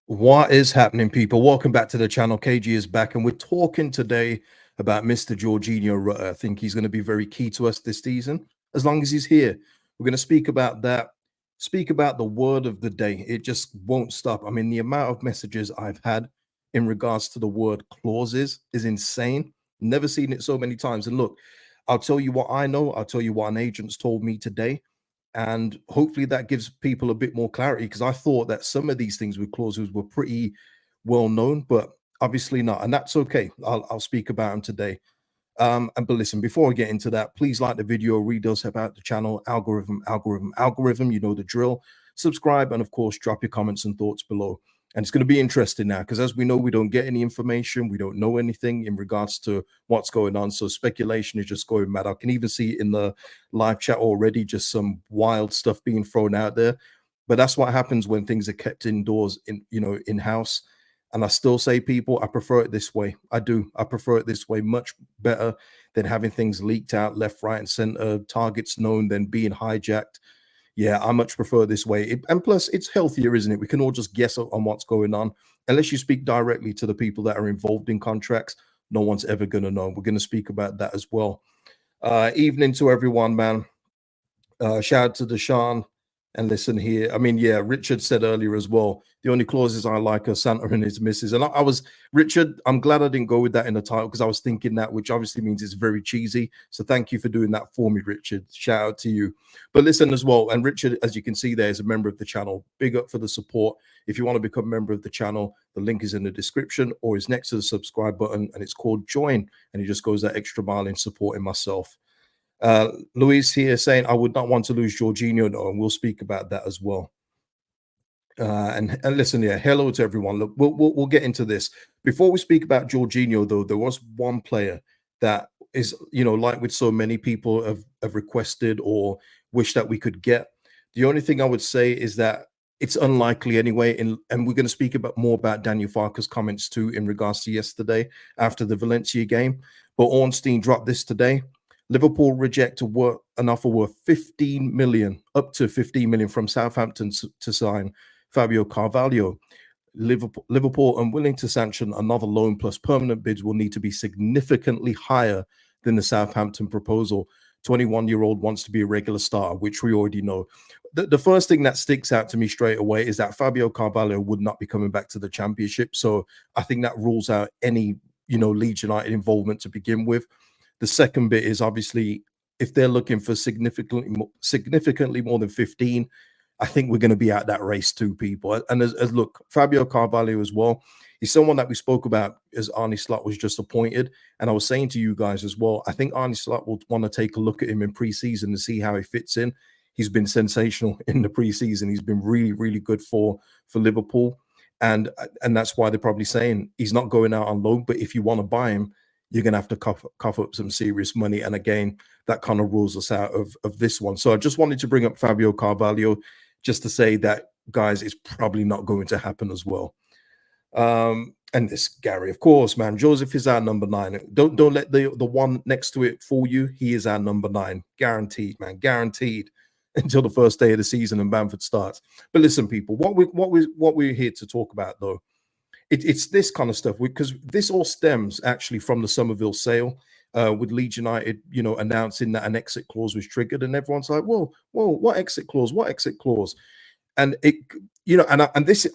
What is happening, people? Welcome back to the channel. KG is back, and we're talking today about Mr. Georginio Rutter. I think he's going to be very key to us this season, as long as he's here. We're going to speak about that, speak about the word of the day. It just won't stop. I mean, the amount of messages I've had in regards to the word clauses is insane. Never seen it so many times. And look, I'll tell you what I know. I'll tell you what an agent's told me today, and hopefully that gives people a bit more clarity, because I thought that some of these things with clauses were pretty well known, but obviously not, and that's okay. I'll speak about them today. But listen, before I get into that, please like the video, read us about the channel, algorithm, you know the drill. Subscribe, and of course drop your comments and thoughts below. And it's going to be interesting now, because as we know, we don't get any information, we don't know anything in regards to what's going on, so speculation is just going mad. I can even see in the live chat already just some wild stuff being thrown out there. But that's what happens when things are kept indoors, in-house. And I still say, people, I prefer it this way. I do. I prefer it this way much better than having things leaked out left, right, and center, targets known, then being hijacked. Yeah, I much prefer this way. And plus, it's healthier, isn't it? We can all just guess on what's going on. Unless you speak directly to the people that are involved in contracts, no one's ever going to know. We're going to speak about that as well. Evening to everyone, man. Shout out to Deshaun. And listen here, I mean, yeah, Richard said earlier as well, the only clauses I like are Santa and his missus. And I was, Richard, I'm glad I didn't go with that in the title, because I was thinking that, which obviously means it's very cheesy. So thank you for doing that for me, Richard. Shout out to you. But listen as well, and Richard, as you can see there, is a member of the channel. Big up for the support. If you want to become a member of the channel, the link is in the description or is next to the subscribe button, and it's called join. And it just goes that extra mile in supporting myself. Luis here saying, I would not want to lose Georginio, no, and we'll speak about that as well. And listen, yeah, hello to everyone. Look, we'll get into this. Before we speak about Georginio, though, there was one player that is, like with so many people have requested or wish that we could get. The only thing I would say is that it's unlikely anyway, and we're going to speak more about Daniel Farke's comments too in regards to yesterday after the Valencia game. But Ornstein dropped this today. Liverpool reject an offer worth 15 million, up to 15 million from Southampton to sign Fabio Carvalho. Liverpool unwilling to sanction another loan, plus permanent bids will need to be significantly higher than the Southampton proposal. 21-year-old wants to be a regular starter, which we already know. The first thing that sticks out to me straight away is that Fabio Carvalho would not be coming back to the Championship. So I think that rules out any, Leeds United involvement to begin with. The second bit is obviously if they're looking for significantly more than 15, I think we're going to be at that race too, people. And as look, Fabio Carvalho as well, he's someone that we spoke about as Arne Slot was just appointed. And I was saying to you guys as well, I think Arne Slot will want to take a look at him in preseason to see how he fits in. He's been sensational in the preseason. He's been really, really good for Liverpool. And that's why they're probably saying he's not going out on loan, but if you want to buy him, you're going to have to cough up some serious money. And again, that kind of rules us out of this one. So I just wanted to bring up Fabio Carvalho just to say that, guys, it's probably not going to happen as well. And this Gary, of course, man, Joseph is our number 9. Don't let the one next to it fool you. He is our number 9. Guaranteed, man, guaranteed until the first day of the season and Bamford starts. But listen, people, what we're here to talk about, though, it's this kind of stuff, because this all stems actually from the Somerville sale, with Leeds United, announcing that an exit clause was triggered, and everyone's like, whoa, what exit clause? What exit clause? And it,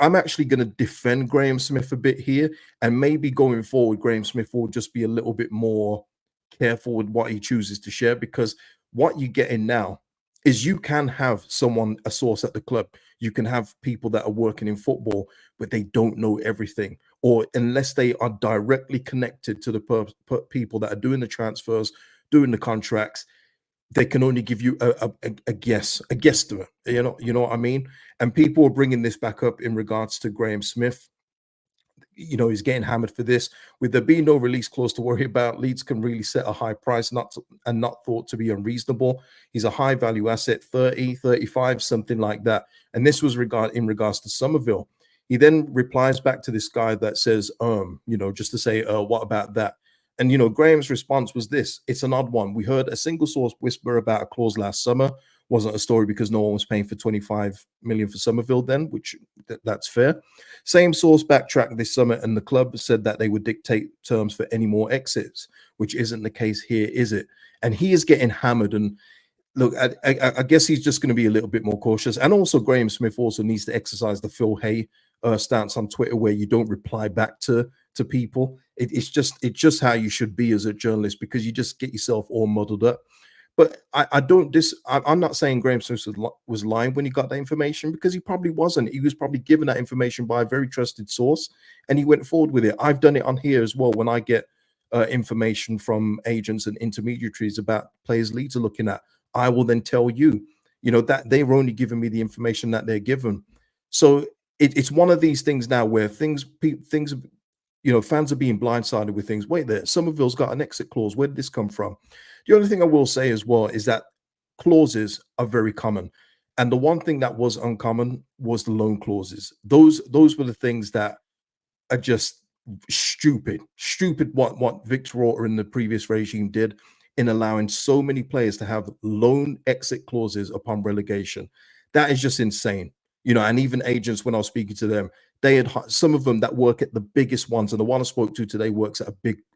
I'm actually going to defend Graham Smith a bit here, and maybe going forward, Graham Smith will just be a little bit more careful with what he chooses to share, because what you get in now is you can have a source at the club. You can have people that are working in football, but they don't know everything, or unless they are directly connected to the people that are doing the transfers, doing the contracts, they can only give you a guesstimate. You know what I mean? And people are bringing this back up in regards to Graham Smith. He's getting hammered for this. With there being no release clause to worry about, Leeds can really set a high price, not thought to be unreasonable. He's a high value asset, 30, 35, something like that. And this was in regards to Somerville. He then replies back to this guy that says, just to say, what about that? And, Graham's response was this. It's an odd one. We heard a single source whisper about a clause last summer. wasn't a story because no one was paying for 25 million for Somerville then, which that's fair. Same source backtracked this summer, and the club said that they would dictate terms for any more exits, which isn't the case here, is it? And he is getting hammered. And look, I guess he's just going to be a little bit more cautious. And also, Graham Smith also needs to exercise the Phil Hay stance on Twitter, where you don't reply back to people. It's just how you should be as a journalist, because you just get yourself all muddled up. But I'm not saying Graham Smith was lying when he got that information, because he probably wasn't. He was probably given that information by a very trusted source, and he went forward with it. I've done it on here as well. When I get information from agents and intermediaries about players Leeds are looking at, I will then tell you, that they're only giving me the information that they're given. So it's one of these things now where things, fans are being blindsided with things. Wait there, Somerville's got an exit clause. Where did this come from? The only thing I will say as well is that clauses are very common. And the one thing that was uncommon was the loan clauses. Those were the things that are just stupid what Victor Orta and the previous regime did in allowing so many players to have loan exit clauses upon relegation. That is just insane. And even agents, when I was speaking to them, they had some of them that work at the biggest ones, and the one I spoke to today works at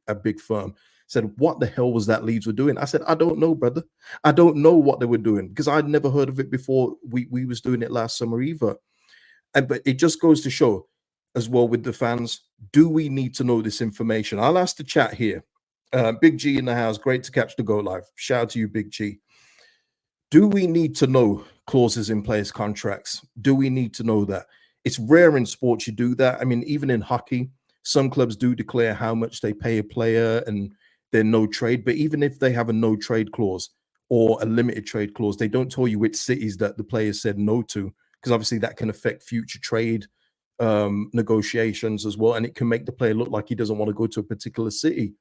a big firm, said, what the hell was that Leeds were doing? I said, I don't know, brother. I don't know what they were doing, because I'd never heard of it before we was doing it last summer either. But it just goes to show as well with the fans, do we need to know this information? I'll ask the chat here. Big G in the house, great to catch the go live. Shout out to you, Big G. Do we need to know clauses in players' contracts? Do we need to know that? It's rare in sports you do that. I mean, even in hockey, some clubs do declare how much they pay a player and they're no trade. But even if they have a no trade clause or a limited trade clause, they don't tell you which cities that the players said no to, because obviously that can affect future trade negotiations as well. And it can make the player look like he doesn't want to go to a particular city.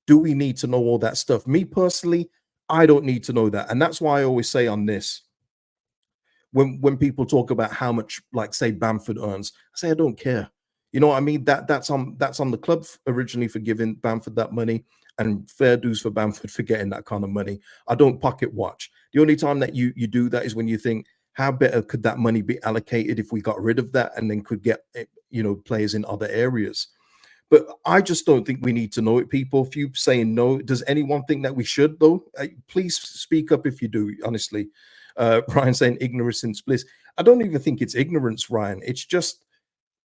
Do we need to know all that stuff? Me personally, I don't need to know that. And that's why I always say on this, when people talk about how much, like, say, Bamford earns, I say I don't care. You know what I mean? That's on the club originally for giving Bamford that money, and fair dues for Bamford for getting that kind of money. I don't pocket watch. The only time that you do that is when you think, how better could that money be allocated if we got rid of that and then could get players in other areas. But I just don't think we need to know it, people. If you saying no, does anyone think that we should, though? Please speak up if you do, honestly. Ryan saying ignorance and bliss. I don't even think it's ignorance, Ryan. It's just,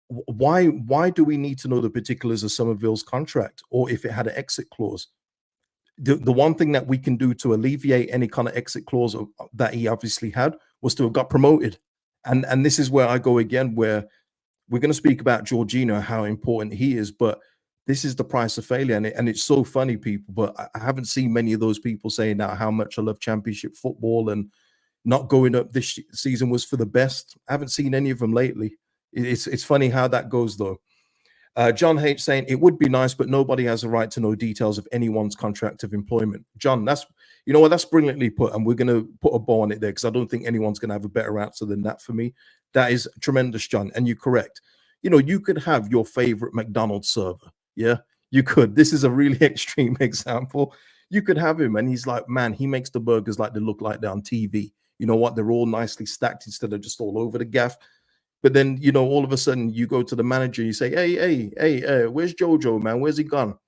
why do we need to know the particulars of Somerville's contract, or if it had an exit clause? The one thing that we can do to alleviate any kind of exit clause that he obviously had was to have got promoted. And this is where I go again, where we're going to speak about Georginio, how important he is, but this is the price of failure. And it's so funny, people, but I haven't seen many of those people saying now how much I love championship football and not going up this season was for the best. I haven't seen any of them lately. It's funny how that goes, though. John H saying it would be nice, but nobody has a right to know details of anyone's contract of employment. John, that's brilliantly put, and we're going to put a bow on it there, because I don't think anyone's going to have a better answer than that for me. That is tremendous, John, and you're correct. You could have your favorite McDonald's server. Yeah, you could. This is a really extreme example. You could have him, and he's like, man, he makes the burgers like they look like they're on TV. You know what? They're all nicely stacked instead of just all over the gaff. But then, all of a sudden you go to the manager, you say, hey, where's Jojo, man? Where's he gone?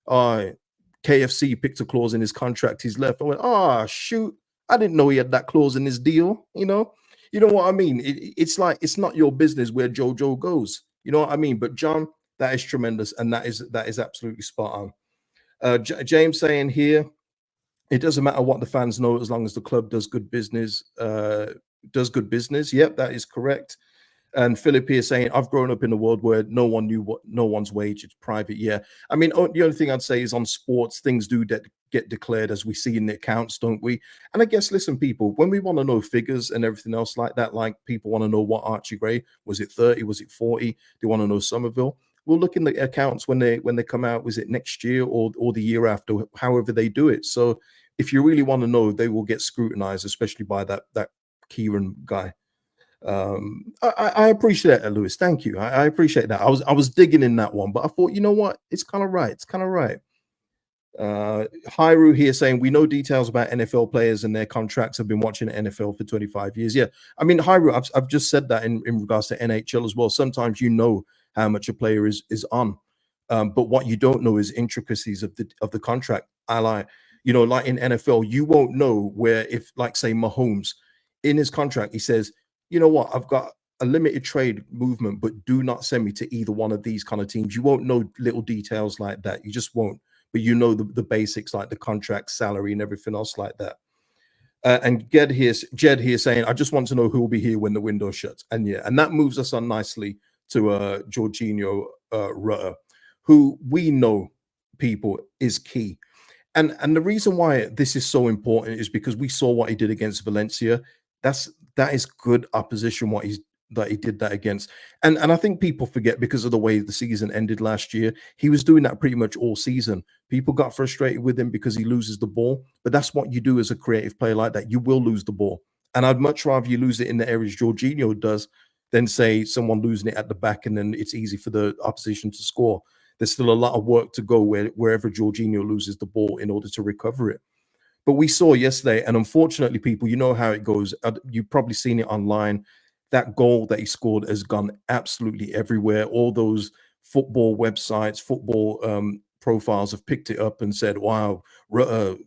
KFC picked a clause in his contract. He's left. I went, shoot. I didn't know he had that clause in his deal. You know what I mean? It's like, it's not your business where Jojo goes. You know what I mean? But John, that is tremendous. And that is absolutely spot on. James saying here, it doesn't matter what the fans know as long as the club does good business. Yep, that is correct. And Philip here saying, I've grown up in a world where no one knew what no one's wage. It's private. Yeah. I mean, the only thing I'd say is on sports, things do get declared, as we see in the accounts, don't we? And I guess, listen, people, when we want to know figures and everything else like that, like people want to know what Archie Gray, was it 30? Was it 40? They want to know Somerville. We'll look in the accounts when they come out. Was it next year or the year after, however they do it? So if you really want to know, they will get scrutinized, especially by that Kieran guy. I appreciate that, Lewis. Thank you. I appreciate that. I was digging in that one, but I thought, you know what? It's kind of right. Hyru here saying we know details about NFL players and their contracts. Have been watching the NFL for 25 years. Yeah, I mean, Hyru, I've just said that in regards to NHL as well. Sometimes you know how much a player is on, but what you don't know is intricacies of the contract. I like, you know, like in NFL, you won't know where, if like say Mahomes in his contract he says, you know what, I've got a limited trade movement, but do not send me to either one of these kind of teams. You won't know little details like that. You just won't. But you know the basics like the contract, salary, and everything else like that. And Jed here saying, I just want to know who will be here when the window shuts. And yeah, and that moves us on nicely to Georginio Rutter, who we know, people, is key. And the reason why this is so important is because we saw what he did against Valencia. That is good opposition what he did that against. And I think people forget, because of the way the season ended last year, he was doing that pretty much all season. People got frustrated with him because he loses the ball, but that's what you do as a creative player like that. You will lose the ball. And I'd much rather you lose it in the areas Jorginho does than say someone losing it at the back and then it's easy for the opposition to score. There's still a lot of work to go wherever Jorginho loses the ball in order to recover it. But we saw yesterday, and unfortunately, people, you know how it goes. You've probably seen it online. That goal that he scored has gone absolutely everywhere. All those football websites, football profiles have picked it up and said, wow,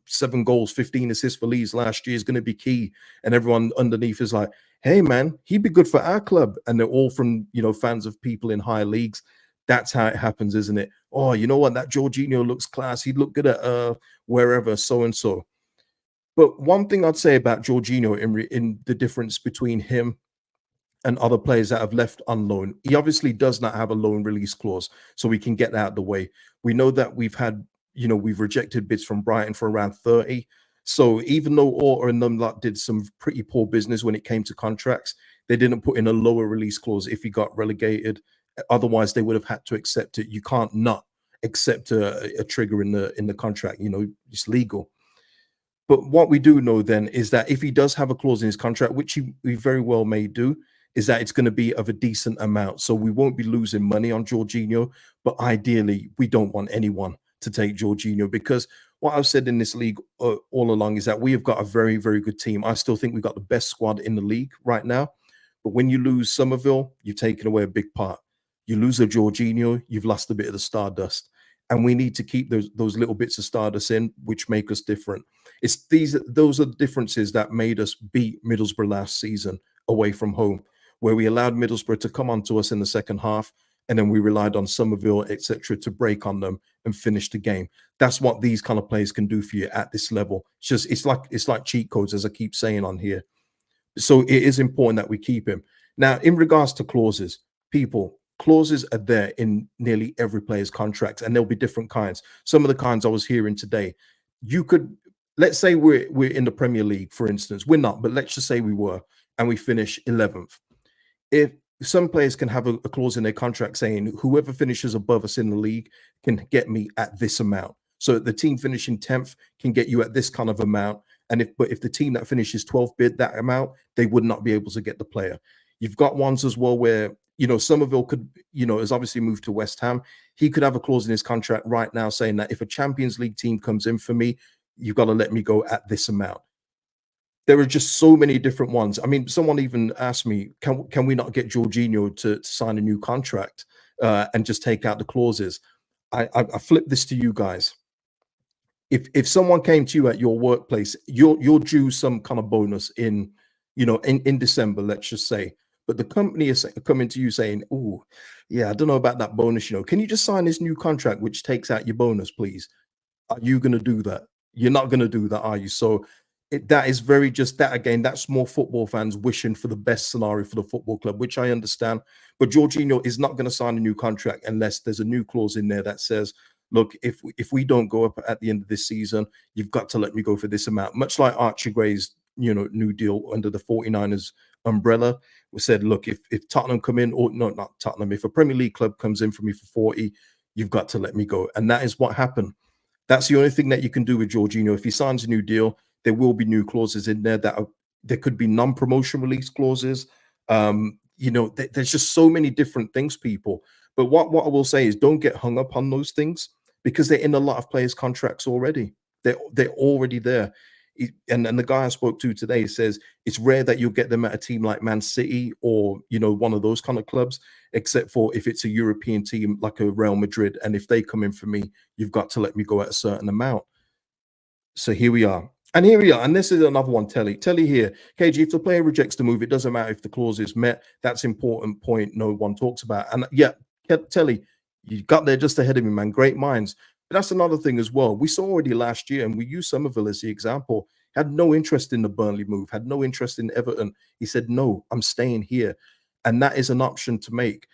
7 goals, 15 assists for Leeds last year is going to be key. And everyone underneath is like, hey, man, he'd be good for our club. And they're all from, you know, fans of people in higher leagues. That's how it happens, isn't it? Oh, you know what? That Jorginho looks class. He'd look good at wherever, so and so. But one thing I'd say about Jorginho in the difference between him and other players that have left on loan, he obviously does not have a loan release clause, so we can get that out of the way. We know that we've rejected bids from Brighton for around 30. So even though Orta and them lot did some pretty poor business when it came to contracts, they didn't put in a lower release clause if he got relegated. Otherwise, they would have had to accept it. You can't not accept a trigger in the contract. You know, it's legal. But what we do know then is that if he does have a clause in his contract, which he very well may do, is that it's going to be of a decent amount. So we won't be losing money on Jorginho. But ideally, we don't want anyone to take Jorginho, because what I've said in this league all along is that we have got a very, very good team. I still think we've got the best squad in the league right now. But when you lose Somerville, you've taken away a big part. You lose a Jorginho, you've lost a bit of the stardust. And we need to keep those little bits of stardust in, which make us different. Those are the differences that made us beat Middlesbrough last season away from home, where we allowed Middlesbrough to come onto us in the second half, and then we relied on Somerville, etc., to break on them and finish the game. That's what these kind of players can do for you at this level. It's like cheat codes, as I keep saying on here. So it is important that we keep him. Now, in regards to clauses, people, clauses are there in nearly every player's contract, and there'll be different kinds. Some of the kinds I was hearing today, you could, let's say we're in the Premier League, for instance. We're not, but let's just say we were, and we finish 11th. If some players can have a clause in their contract saying whoever finishes above us in the league can get me at this amount. So the team finishing 10th can get you at this kind of amount. And if the team that finishes 12th bid that amount, they would not be able to get the player. You've got ones as well where, you know, Somerville could, you know, has obviously moved to West Ham. He could have a clause in his contract right now saying that if a Champions League team comes in for me, you've got to let me go at this amount. There are just so many different ones. I mean, someone even asked me, can we not get Jorginho to sign a new contract and just take out the clauses? I flip this to you guys. If someone came to you at your workplace, you're due some kind of bonus in, you know, in December, let's just say, but the company is coming to you saying, oh, yeah, I don't know about that bonus, you know, can you just sign this new contract which takes out your bonus, please? Are you going to do that? You're not going to do that, are you? So that is very just that again, that's more football fans wishing for the best scenario for the football club, which I understand. But Jorginho is not going to sign a new contract unless there's a new clause in there that says, look, if we don't go up at the end of this season, you've got to let me go for this amount. Much like Archie Gray's, you know, new deal under the 49ers umbrella. We said, look, if Tottenham come in, or no, not Tottenham, if a Premier League club comes in for me for 40, you've got to let me go. And that is what happened. That's the only thing that you can do with Jorginho. If he signs a new deal, there will be new clauses in there there could be non-promotion release clauses. You know, there's just so many different things, people. But what I will say is don't get hung up on those things, because they're in a lot of players' contracts already. They're already there. And the guy I spoke to today says it's rare that you'll get them at a team like Man City or one of those kind of clubs, except for if it's a European team like a Real Madrid. And if they come in for me, you've got to let me go at a certain amount. So here we are. And here we are. And this is another one, Telly. Telly here. KG, if the player rejects the move, it doesn't matter if the clause is met. That's important point no one talks about. And yeah, Telly, you got there just ahead of me, man. Great minds. But that's another thing as well. We saw already last year, and we used Somerville as the example, had no interest in the Burnley move, had no interest in Everton. He said, no, I'm staying here. And that is an option to make,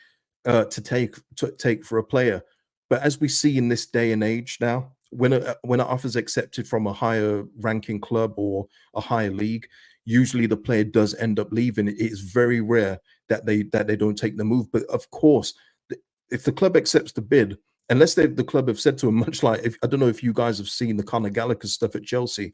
to take for a player. But as we see in this day and age now, when an offer is accepted from a higher ranking club or a higher league, usually the player does end up leaving. It is very rare that they don't take the move. But of course, if the club accepts the bid, unless the club have said to him, much like, I don't know if you guys have seen the Conor Gallagher stuff at Chelsea,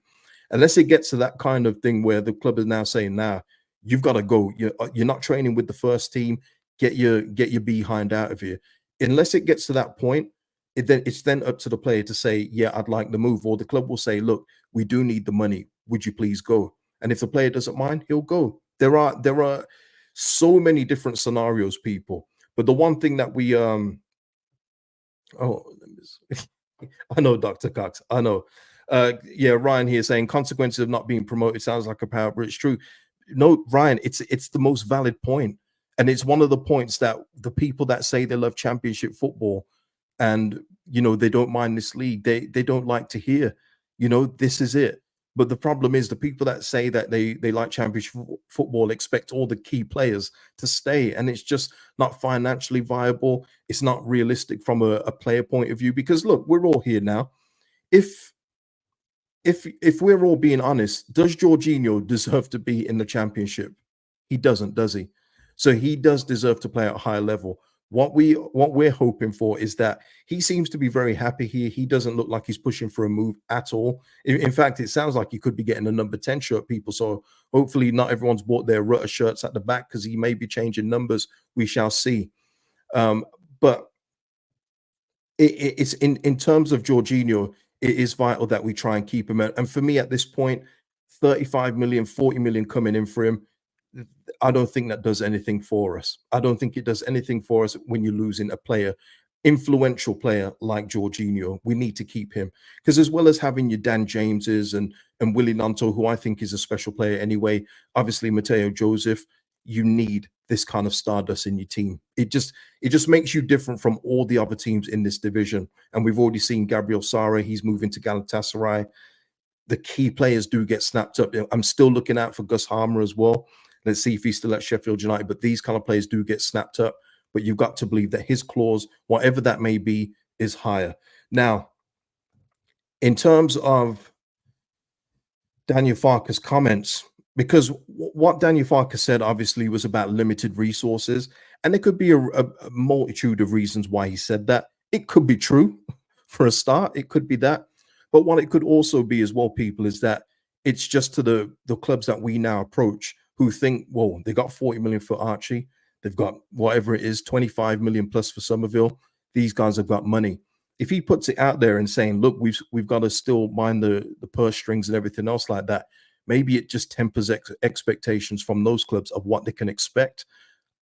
unless it gets to that kind of thing where the club is now saying, nah, you've got to go. You're not training with the first team. Get your behind out of here. Unless it gets to that point, it's then up to the player to say, yeah, I'd like the move. Or the club will say, look, we do need the money. Would you please go? And if the player doesn't mind, he'll go. There are so many different scenarios, people. But the one thing that we I know, Dr. Cox, I know. Yeah, Ryan here saying consequences of not being promoted sounds like a power, but it's true. No, Ryan, it's the most valid point. And it's one of the points that the people that say they love championship football and they don't mind this league, they don't like to hear, this is it. But the problem is the people that say that they like championship football expect all the key players to stay, and it's just not financially viable. It's not realistic from a player point of view, because look, we're all here now. If we're all being honest, does Georginio deserve to be in the championship? He doesn't, does he? So he does deserve to play at a higher level. What we're hoping for is that he seems to be very happy here. He doesn't look like he's pushing for a move at all. In fact, it sounds like he could be getting a number 10 shirt, people. So hopefully not everyone's bought their Rutter shirts at the back, because he may be changing numbers. We shall see. But it's in terms of Georginio, it is vital that we try and keep him. And for me at this point, 35 million, 40 million coming in for him, I don't think that does anything for us. I don't think it does anything for us when you're losing a player, influential player like Georginio. We need to keep him, because as well as having your Dan Jameses and Willie Nanto, who I think is a special player anyway, obviously Mateo Joseph, you need this kind of stardust in your team. It just makes you different from all the other teams in this division. And we've already seen Gabriel Sara, he's moving to Galatasaray. The key players do get snapped up. I'm still looking out for Gus Harmer as well. Let's see if he's still at Sheffield United. But these kind of players do get snapped up. But you've got to believe that his clause, whatever that may be, is higher. Now, in terms of Daniel Farke's comments, because what Daniel Farke said obviously was about limited resources, and there could be a multitude of reasons why he said that. It could be true for a start. It could be that. But what it could also be as well, people, is that it's just to the clubs that we now approach who think, well, they got 40 million for Archie. They've got whatever it is, 25 million plus for Somerville. These guys have got money. If he puts it out there and saying, look, we've got to still mind the purse strings and everything else like that, maybe it just tempers expectations from those clubs of what they can expect.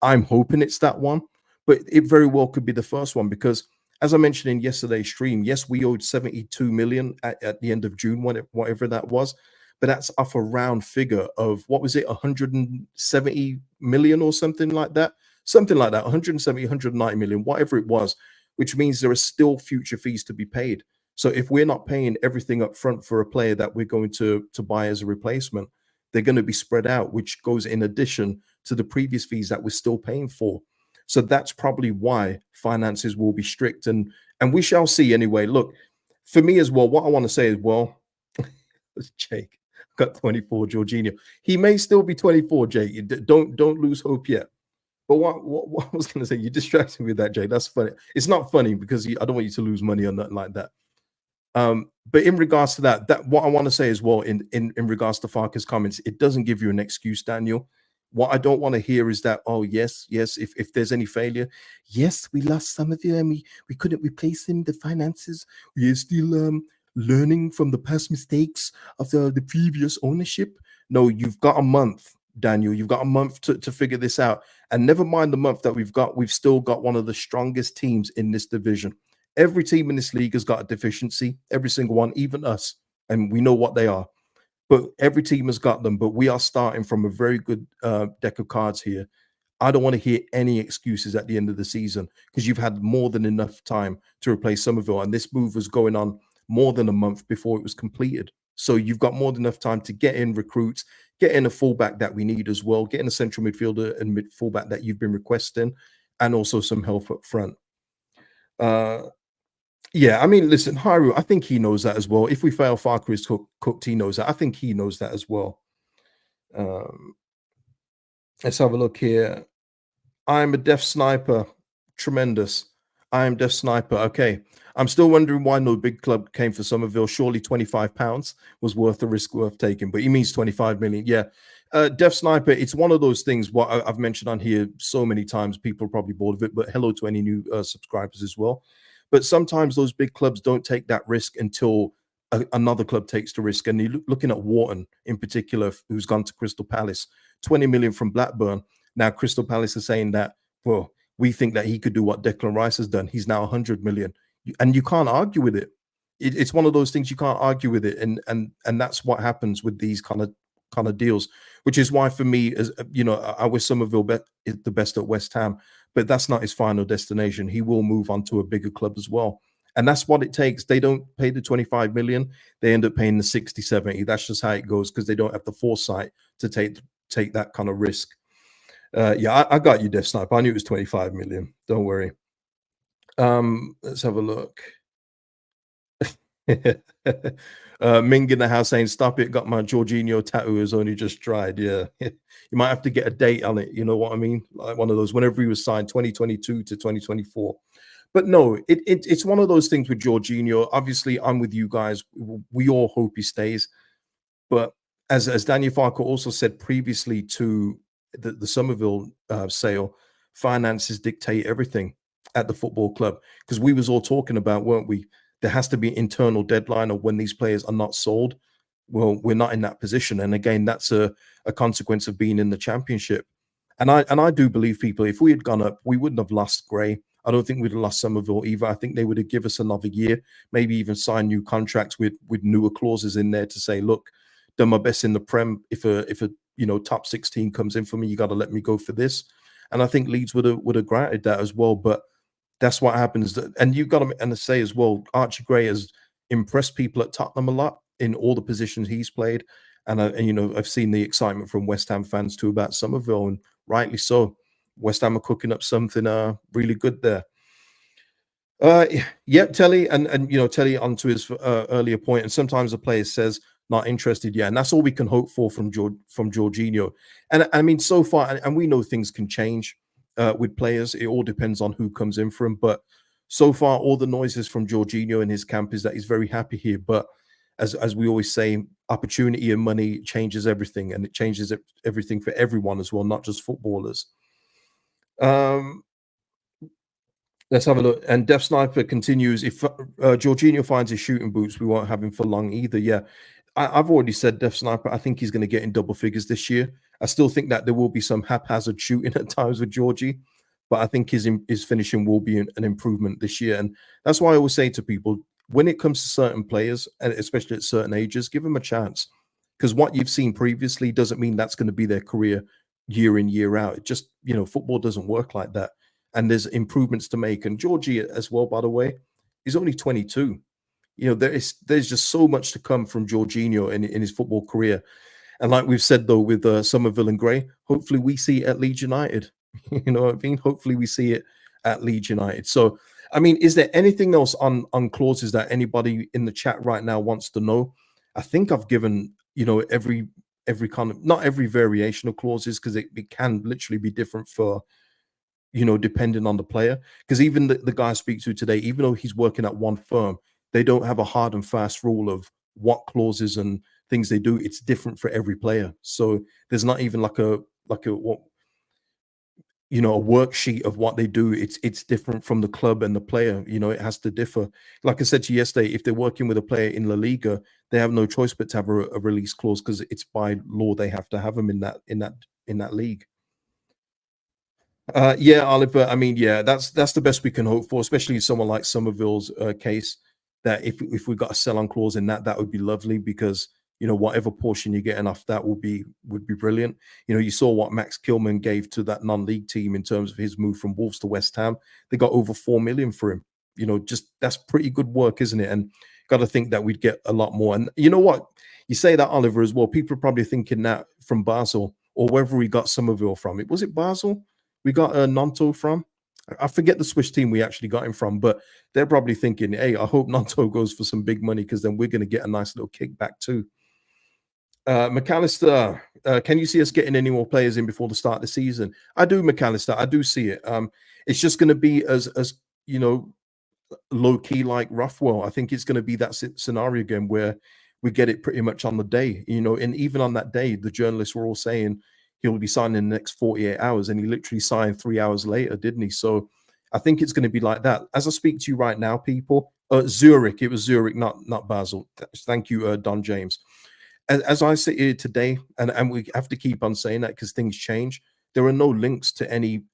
I'm hoping it's that one, but it very well could be the first one, because as I mentioned in yesterday's stream, yes, we owed 72 million at the end of June, whatever that was, but that's off a round figure of, what was it, 170 million or something like that, 170, 190 million, whatever it was, which means there are still future fees to be paid. So if we're not paying everything up front for a player that we're going to buy as a replacement, they're going to be spread out, which goes in addition to the previous fees that we're still paying for. So that's probably why finances will be strict, and we shall see anyway. Look, for me as well, what I want to say as well, Jake got 24, Georginio. He may still be 24, Jake. Don't lose hope yet. But what I was going to say, you distracted me with that, Jake. That's funny. It's not funny because I don't want you to lose money or nothing like that. But in regards to that what I want to say as well, in regards to Farke's comments, it doesn't give you an excuse, Daniel. What I don't want to hear is that, oh, yes, yes, if there's any failure, yes, we lost some of you and we couldn't replace them, the finances. We're still learning from the past mistakes of the previous ownership. No, you've got a month, Daniel. You've got a month to figure this out. And never mind the month that we've still got one of the strongest teams in this division. Every team in this league has got a deficiency, every single one, even us. And we know what they are. But every team has got them. But we are starting from a very good deck of cards here. I don't want to hear any excuses at the end of the season because you've had more than enough time to replace Somerville. And this move was going on more than a month before it was completed. So you've got more than enough time to get in recruits, get in a fullback that we need as well, get in a central midfielder and fullback that you've been requesting, and also some help up front. Yeah, I mean, listen, Haru, I think he knows that as well. If we fail Farker is cooked, he knows that. I think he knows that as well. Um, let's have a look here. I'm a deaf sniper. Tremendous. I am deaf sniper. Okay. I'm still wondering why no big club came for Somerville. Surely £25 was worth the risk worth taking, but he means 25 million. Yeah. Deaf sniper, it's one of those things what I've mentioned on here so many times. People are probably bored of it, but hello to any new subscribers as well. But sometimes those big clubs don't take that risk until another club takes the risk. And you're looking at Wharton in particular, who's gone to Crystal Palace, 20 million from Blackburn. Now, Crystal Palace is saying that, well, we think that he could do what Declan Rice has done. He's now 100 million. And you can't argue with it. It's one of those things you can't argue with it. And that's what happens with these kind of deals, which is why for me, as you know, I wish Somerville is the best at West Ham, but that's not his final destination. He will move on to a bigger club as well. And that's what it takes. They don't pay the 25 million. They end up paying the 60, 70. That's just how it goes because they don't have the foresight to take that kind of risk. Yeah, I got you, Death Sniper. I knew it was 25 million. Don't worry. Let's have a look. Ming in the house saying, stop it, got my Georginio tattoo has only just dried. Yeah. You might have to get a date on it. You know what I mean? Like one of those, whenever he was signed, 2022 to 2024. But no, it's one of those things with Georginio. Obviously, I'm with you guys. We all hope he stays. But as Daniel Farker also said previously to the Somerville sale, finances dictate everything at the football club. Because we was all talking about, weren't we? There has to be an internal deadline of when these players are not sold. Well, we're not in that position. And again, that's a consequence of being in the championship. And I do believe, people, if we had gone up, we wouldn't have lost Gray. I don't think we'd have lost Somerville either. I think they would have given us another year, maybe even sign new contracts with newer clauses in there to say, look, done my best in the Prem. If a top 16 comes in for me, you got to let me go for this. And I think Leeds would have granted that as well. But that's what happens. And you've got to say as well, Archie Gray has impressed people at Tottenham a lot in all the positions he's played. And I've seen the excitement from West Ham fans too about Somerville, and rightly so. West Ham are cooking up something really good there. Yep, Telly, and Telly onto his earlier point, and sometimes a player says not interested yet, and that's all we can hope for from Georginio. And I mean, so far, and we know things can change with players. It all depends on who comes in for him. But so far, all the noises from Georginio in his camp is that he's very happy here. But as we always say, opportunity and money changes everything, and it changes everything for everyone as well, not just footballers. Let's have a look. And Death Sniper continues, if Georginio finds his shooting boots, we won't have him for long either. Yeah, I've already said Death Sniper. I think he's going to get in double figures this year. I still think that there will be some haphazard shooting at times with Georgie, but I think his finishing will be an improvement this year. And that's why I always say to people, when it comes to certain players, and especially at certain ages, give them a chance. Because what you've seen previously doesn't mean that's going to be their career year in, year out. It just, football doesn't work like that. And there's improvements to make. And Georgie as well, by the way, he's only 22. There's just so much to come from Georginio in his football career. And like we've said, though, with Somerville and Gray, hopefully we see it at Leeds United. You know what I mean? Hopefully we see it at Leeds United. So, I mean, is there anything else on clauses that anybody in the chat right now wants to know? I think I've given, every kind of, not every variation of clauses, because it can literally be different for, depending on the player. Because even the guy I speak to today, even though he's working at one firm, they don't have a hard and fast rule of what clauses and things they do. It's different for every player. So there's not even like a like a what a worksheet of what they do. It's different from the club and the player. It has to differ. Like I said to you yesterday, if they're working with a player in La Liga, they have no choice but to have a release clause because it's by law they have to have them in that league. Yeah, Oliver. I mean, yeah, that's the best we can hope for, especially someone like Somerville's case. That if we got a sell-on clause in that, that would be lovely because whatever portion you're getting off that would be brilliant. You saw what Max Kilman gave to that non-league team in terms of his move from Wolves to West Ham. They got over 4 million for him. Just that's pretty good work, isn't it? And got to think that we'd get a lot more. And you know what? You say that, Oliver, as well. People are probably thinking that from Basel or wherever we got Somerville from. Was it Basel? We got Nanto from. I forget the Swiss team we actually got him from, but they're probably thinking, hey, I hope Nanto goes for some big money because then we're going to get a nice little kickback too. McAllister, can you see us getting any more players in before the start of the season? I do, McAllister. I do see it. It's just going to be as you know low key like Rothwell. I think it's going to be that scenario again where we get it pretty much on the day, and even on that day, the journalists were all saying he'll be signing in the next 48 hours, and he literally signed 3 hours later, didn't he? So I think it's going to be like that. As I speak to you right now, people, Zurich, it was Zurich, not Basel. Thank you, Don James. As I sit here today, and we have to keep on saying that because things change. There are no links to any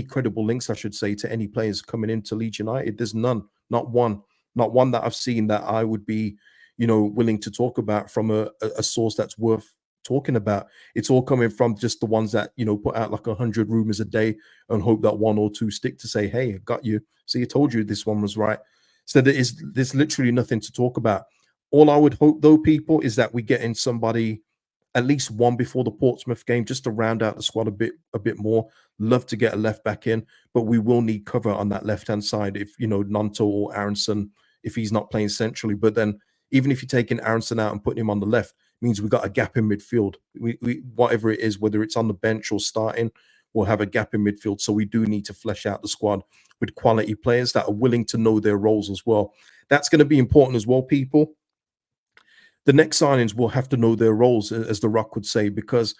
credible links, I should say, to any players coming into Leeds United. There's none, not one that I've seen that I would be, willing to talk about from a source that's worth talking about. It's all coming from just the ones that put out like 100 rumors a day and hope that one or two stick to say, "Hey, I got you. See, I told you this one was right." So there's literally nothing to talk about. All I would hope, though, people, is that we get in somebody at least one before the Portsmouth game, just to round out the squad a bit more. Love to get a left back in, but we will need cover on that left hand side if Nanto or Aronson, if he's not playing centrally. But then even if you're taking Aronson out and putting him on the left, means we've got a gap in midfield. We whatever it is, whether it's on the bench or starting, we'll have a gap in midfield. So we do need to flesh out the squad with quality players that are willing to know their roles as well. That's going to be important as well, people. The next signings will have to know their roles, as The Rock would say, because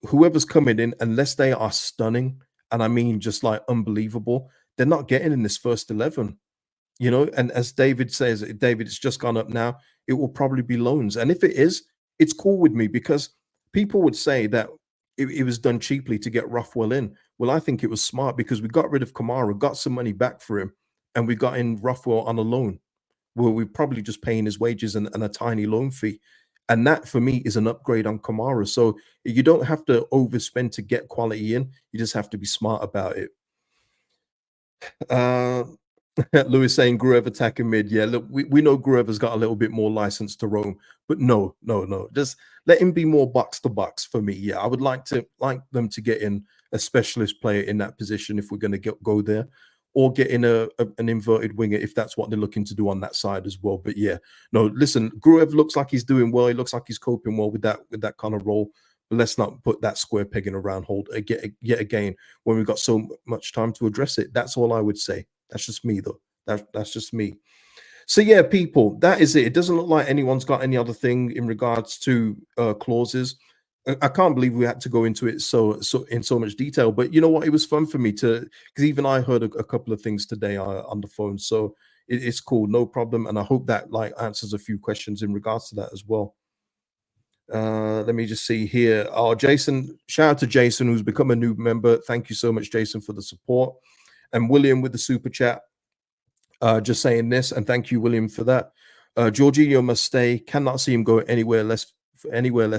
whoever's coming in, unless they are stunning, and I mean just like unbelievable, they're not getting in this first 11. And as David says, David, it's just gone up now. It will probably be loans. And if it is, it's cool with me because people would say that it was done cheaply to get Rothwell in. Well, I think it was smart because we got rid of Kamara, got some money back for him, and we got in Rothwell on a loan. Well, we're probably just paying his wages and a tiny loan fee. And that for me is an upgrade on Kamara. So you don't have to overspend to get quality in. You just have to be smart about it. Uh, Lewis saying Gruev attacking mid. Yeah, look, we know Gruever's got a little bit more license to roam, but no. Just let him be more box to box for me. Yeah, I would like them to get in a specialist player in that position if we're going to go there, or get in an inverted winger if that's what they're looking to do on that side as well. But yeah, no, listen, Gruev looks like he's doing well. He looks like he's coping well with that kind of role. But let's not put that square peg in a round hole yet again when we've got so much time to address it. That's all I would say. That's just me, though. That's just me. So yeah, people, that is it. It doesn't look like anyone's got any other thing in regards to clauses. I can't believe we had to go into it so in so much detail. But you know what? It was fun for me to, because even I heard a couple of things today on the phone. So it's cool, no problem. And I hope that like answers a few questions in regards to that as well. Let me just see here. Oh, Jason, shout out to Jason who's become a new member. Thank you so much, Jason, for the support. And William with the super chat. Just saying this, and thank you, William, for that. Georginio must stay. Cannot see him go anywhere less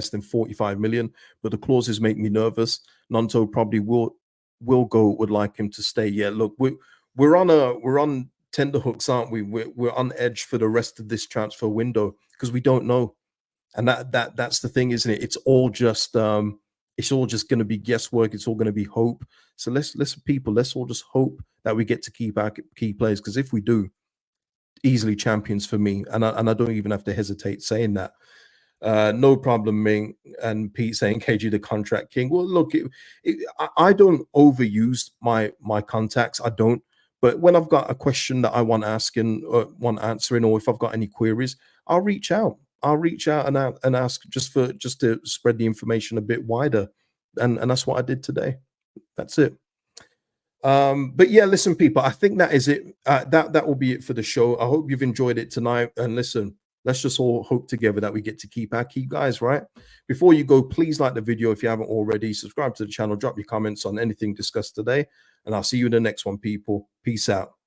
than 45 million. But the clauses make me nervous. Nonto probably will go. Would like him to stay. Yeah, look, we're on tender hooks, aren't we? We're on edge for the rest of this transfer window because we don't know, and that's the thing, isn't it? It's all just going to be guesswork. It's all going to be hope. So let's all just hope that we get to keep our key players, because if we do, easily champions for me, and I don't even have to hesitate saying that. No problem, Ming. And Pete saying KG the contract king. Well, look, I don't overuse my contacts. I don't. But when I've got a question that I want asking, or want answering, or if I've got any queries, I'll reach out. And ask just to spread the information a bit wider. and that's what I did today. That's it. But yeah, listen, people, I think that is it. That will be it for the show. I hope you've enjoyed it tonight. And listen, let's just all hope together that we get to keep our key guys, right? Before you go, please like the video if you haven't already. Subscribe to the channel, drop your comments on anything discussed today, and I'll see you in the next one, people. Peace out.